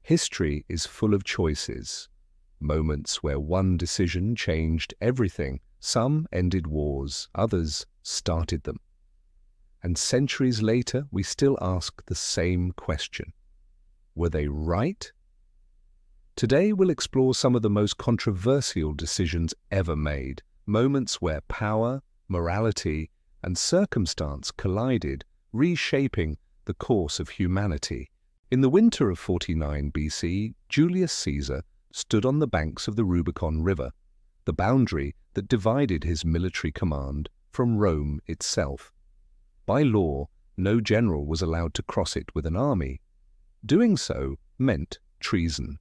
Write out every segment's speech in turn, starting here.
History is full of choices, moments where one decision changed everything. Some ended wars, others started them. And centuries later, we still ask the same question. Were they right? Today, we'll explore some of the most controversial decisions ever made, moments where power, morality, and circumstance collided, reshaping the course of humanity. In the winter of 49 BC, Julius Caesar stood on the banks of the Rubicon River, the boundary that divided his military command from Rome itself. By law, no general was allowed to cross it with an army. Doing so meant treason.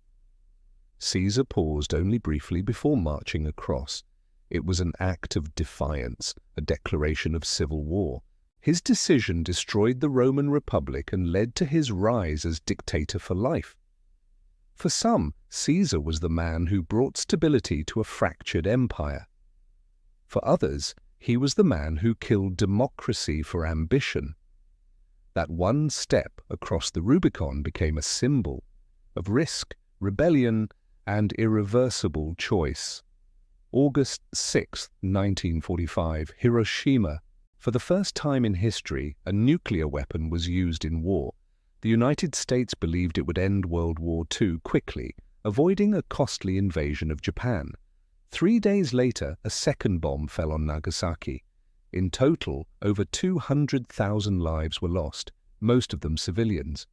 Caesar paused only briefly before marching across. It was an act of defiance, a declaration of civil war. His decision destroyed the Roman Republic and led to his rise as dictator for life. For some, Caesar was the man who brought stability to a fractured empire. For others, he was the man who killed democracy for ambition. That one step across the Rubicon became a symbol of risk, rebellion, and irreversible choice. August 6, 1945, Hiroshima. For the first time in history, a nuclear weapon was used in war. The United States believed it would end World War II quickly, avoiding a costly invasion of Japan. 3 days later, a second bomb fell on Nagasaki. In total, over 200,000 lives were lost, most of them civilians.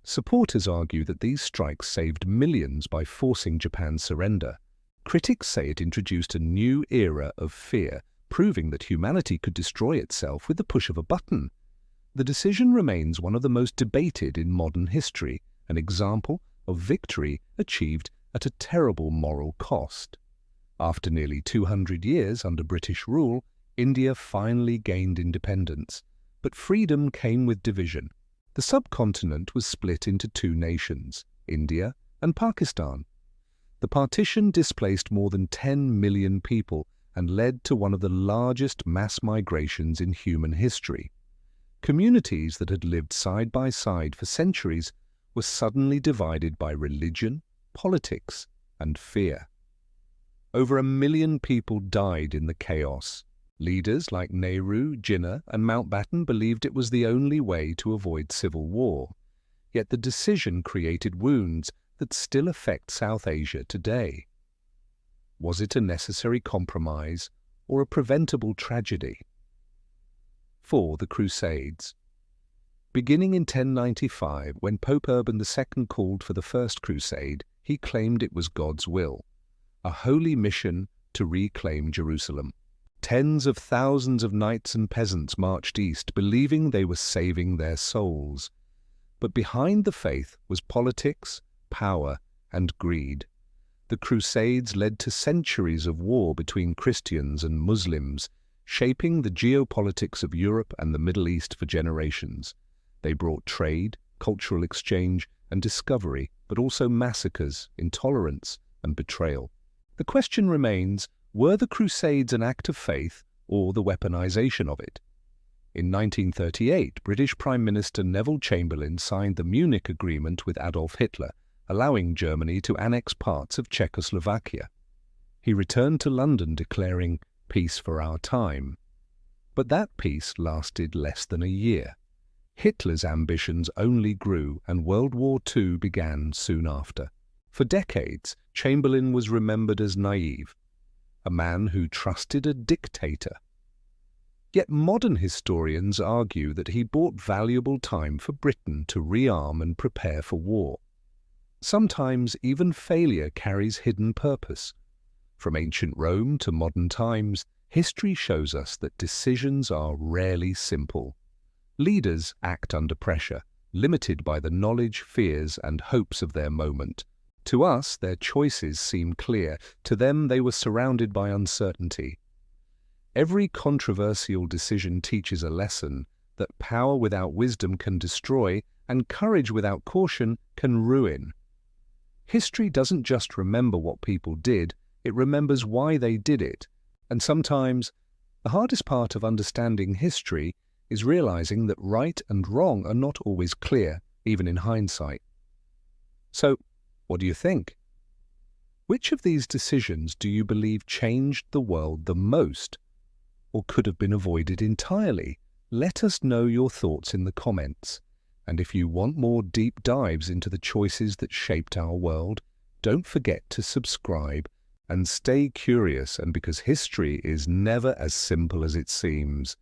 Supporters argue that these strikes saved millions by forcing Japan's surrender. Critics say it introduced a new era of fear, proving that humanity could destroy itself with the push of a button. The decision remains one of the most debated in modern history, an example of victory achieved at a terrible moral cost. After nearly 200 years under British rule, India finally gained independence, but freedom came with division. The subcontinent was split into 2 nations, India and Pakistan. The partition displaced more than 10 million people and led to one of the largest mass migrations in human history. Communities that had lived side by side for centuries were suddenly divided by religion, politics, and fear. Over 1 million people died in the chaos. Leaders like Nehru, Jinnah, and Mountbatten believed it was the only way to avoid civil war. Yet the decision created wounds that still affect South Asia today. Was it a necessary compromise or a preventable tragedy? 4. The Crusades. Beginning in 1095, when Pope Urban II called for the First Crusade, he claimed it was God's will, a holy mission to reclaim Jerusalem. Tens of thousands of knights and peasants marched east, believing they were saving their souls. But behind the faith was politics, power, and greed. The Crusades led to centuries of war between Christians and Muslims, shaping the geopolitics of Europe and the Middle East for generations. They brought trade, cultural exchange, and discovery, but also massacres, intolerance, and betrayal. The question remains, were the Crusades an act of faith or the weaponization of it? In 1938, British Prime Minister Neville Chamberlain signed the Munich Agreement with Adolf Hitler, allowing Germany to annex parts of Czechoslovakia. He returned to London declaring, "Peace for our time." But that peace lasted less than a year. Hitler's ambitions only grew, and World War II began soon after. For decades, Chamberlain was remembered as naive, a man who trusted a dictator. Yet modern historians argue that he bought valuable time for Britain to rearm and prepare for war. Sometimes even failure carries hidden purpose. From ancient Rome to modern times, history shows us that decisions are rarely simple. Leaders act under pressure, limited by the knowledge, fears, and hopes of their moment. To us, their choices seem clear. To them, they were surrounded by uncertainty. Every controversial decision teaches a lesson that power without wisdom can destroy, and courage without caution can ruin. History doesn't just remember what people did, it remembers why they did it. And sometimes, the hardest part of understanding history is realizing that right and wrong are not always clear, even in hindsight. So, what do you think? Which of these decisions do you believe changed the world the most, or could have been avoided entirely? Let us know your thoughts in the comments. And if you want more deep dives into the choices that shaped our world, don't forget to subscribe and stay curious, and because history is never as simple as it seems.